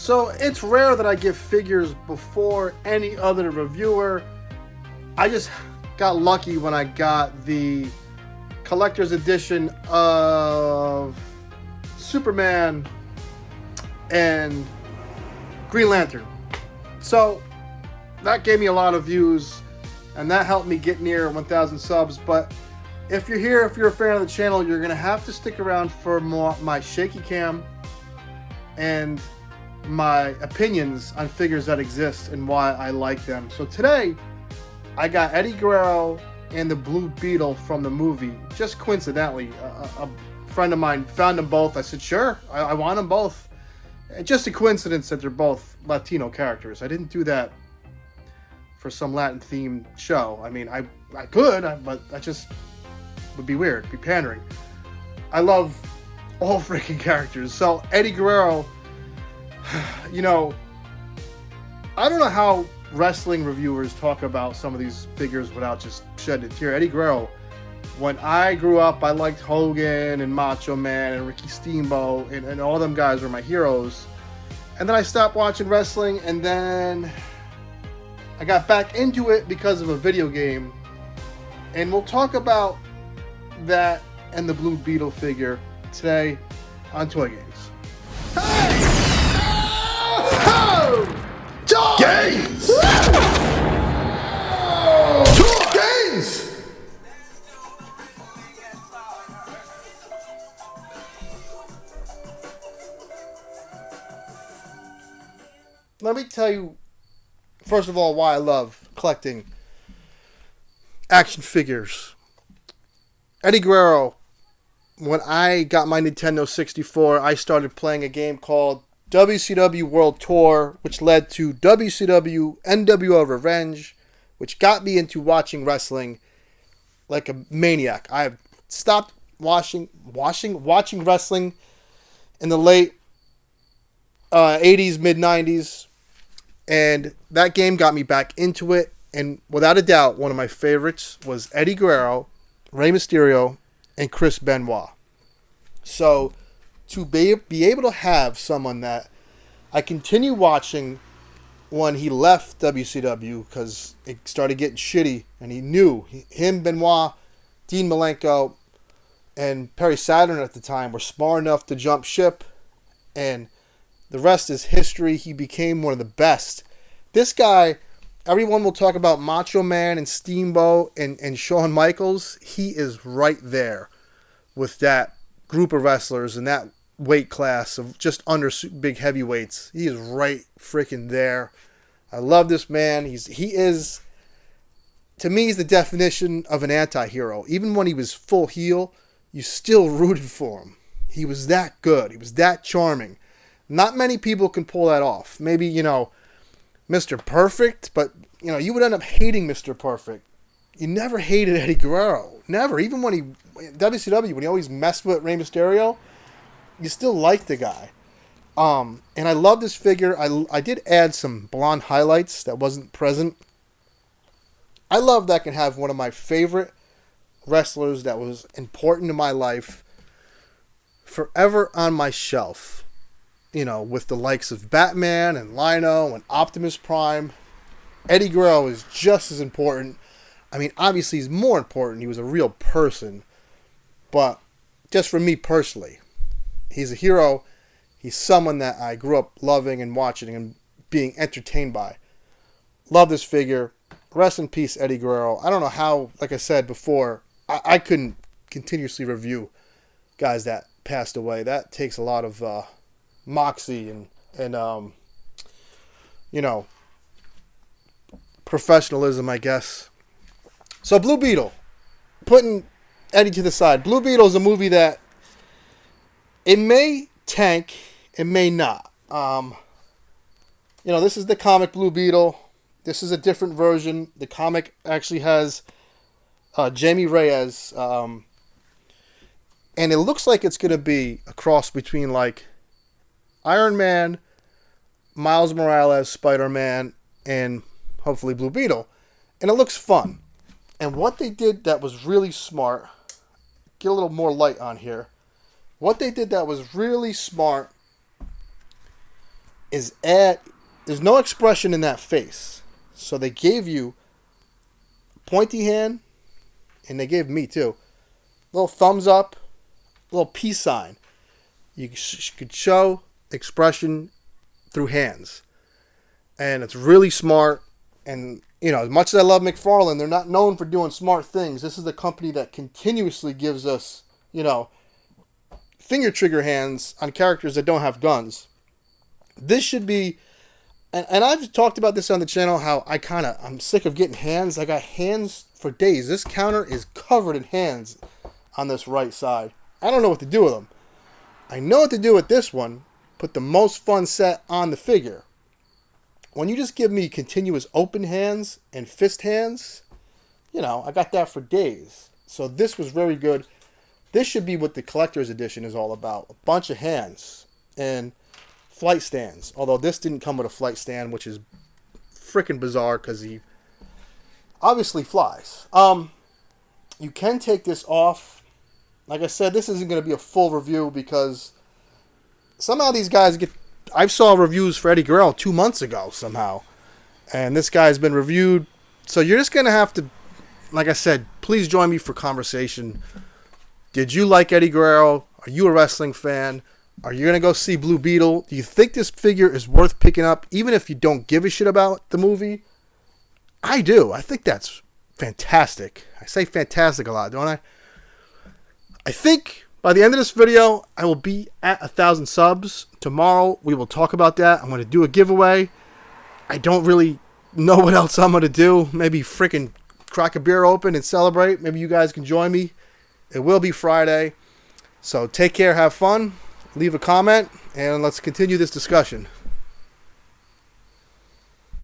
So it's rare that I get figures before any other reviewer. I just got lucky when I got the collector's edition of Superman and Green Lantern. So that gave me a lot of views, and that helped me get near 1,000 subs. But if you're here, if you're a fan of the channel, you're going to have to stick around for more my shaky cam and my opinions on figures that exist and why I like them. So today, I got Eddie Guerrero and the Blue Beetle from the movie. Just coincidentally, a friend of mine found them both. I said, sure, I want them both. Just a coincidence that they're both Latino characters. I didn't do that for some Latin-themed show. I mean, I could, but that just would be weird, be pandering. I love all freaking characters. So, Eddie Guerrero, you know, I don't know how wrestling reviewers talk about some of these figures without just shedding a tear. Eddie Guerrero, when I grew up, I liked Hogan and Macho Man and Ricky Steamboat, and all them guys were my heroes. And then I stopped watching wrestling, and then I got back into it because of a video game. And we'll talk about that and the Blue Beetle figure today on Toy Games. Hey! Oh! Toy Games! Toy Games! Let me tell you, first of all, why I love collecting action figures. Eddie Guerrero, when I got my Nintendo 64, I started playing a game called WCW World Tour, which led to WCW NWO Revenge, which got me into watching wrestling like a maniac. I have stopped watching wrestling in the late 80s, mid-90s, and that game got me back into it. And without a doubt, one of my favorites was Eddie Guerrero, Rey Mysterio, and Chris Benoit. So to be able to have someone that I continue watching when he left WCW, because it started getting shitty, and he knew him, Benoit, Dean Malenko, and Perry Saturn at the time were smart enough to jump ship, and the rest is history. He became one of the best. This guy, everyone will talk about Macho Man and Steamboat and Shawn Michaels. He is right there with that group of wrestlers and that weight class of just under big heavyweights. He is right freaking there. I love this man. He is, to me, he's the definition of an anti-hero. Even when he was full heel, you still rooted for him. He was that good. He was that charming. Not many people can pull that off. Maybe, Mr. Perfect, but, you would end up hating Mr. Perfect. You never hated Eddie Guerrero. Never. Even when WCW, when he always messed with Rey Mysterio, you still liked the guy. And I love this figure. I did add some blonde highlights that wasn't present. I love that I can have one of my favorite wrestlers that was important to my life forever on my shelf. With the likes of Batman and Lion-O and Optimus Prime. Eddie Guerrero is just as important. I mean, obviously he's more important. He was a real person. But just for me personally, he's a hero. He's someone that I grew up loving and watching and being entertained by. Love this figure. Rest in peace, Eddie Guerrero. I don't know how, like I said before, I couldn't continuously review guys that passed away. That takes a lot of moxie and professionalism, I guess. So Blue Beetle, putting Eddie to the side. Blue Beetle is a movie that it may tank, it may not. This is the comic Blue Beetle. This is a different version. The comic actually has Jamie Reyes, and it looks like it's going to be a cross between like Iron Man, Miles Morales, Spider-Man, and hopefully Blue Beetle. And it looks fun. And what they did that was really smart, get a little more light on here. What they did that was really smart is there's no expression in that face. So they gave you a pointy hand, and they gave me too. Little thumbs up, little peace sign. You could show expression through hands. And it's really smart. And, you know, as much as I love McFarlane, they're not known for doing smart things. This is the company that continuously gives us, you know, finger trigger hands on characters that don't have guns. This should be, and I've talked about this on the channel, how I'm sick of getting hands. I got hands for days. This counter is covered in hands on this right side. I don't know what to do with them. I know what to do with this one. Put the most fun set on the figure. When you just give me continuous open hands and fist hands, you know, I got that for days. So this was very good. This should be what the collector's edition is all about. A bunch of hands and flight stands. Although this didn't come with a flight stand, which is freaking bizarre because he obviously flies. You can take this off. Like I said, this isn't going to be a full review because somehow these guys get... I saw reviews for Eddie Guerrero 2 months ago somehow. And this guy's been reviewed. So you're just going to have to, like I said, please join me for conversation. Did you like Eddie Guerrero? Are you a wrestling fan? Are you going to go see Blue Beetle? Do you think this figure is worth picking up even if you don't give a shit about the movie? I do. I think that's fantastic. I say fantastic a lot, don't I? I think by the end of this video, I will be at 1,000 subs. Tomorrow, we will talk about that. I'm going to do a giveaway. I don't really know what else I'm going to do. Maybe freaking crack a beer open and celebrate. Maybe you guys can join me. It will be Friday. So take care, have fun, leave a comment, and let's continue this discussion.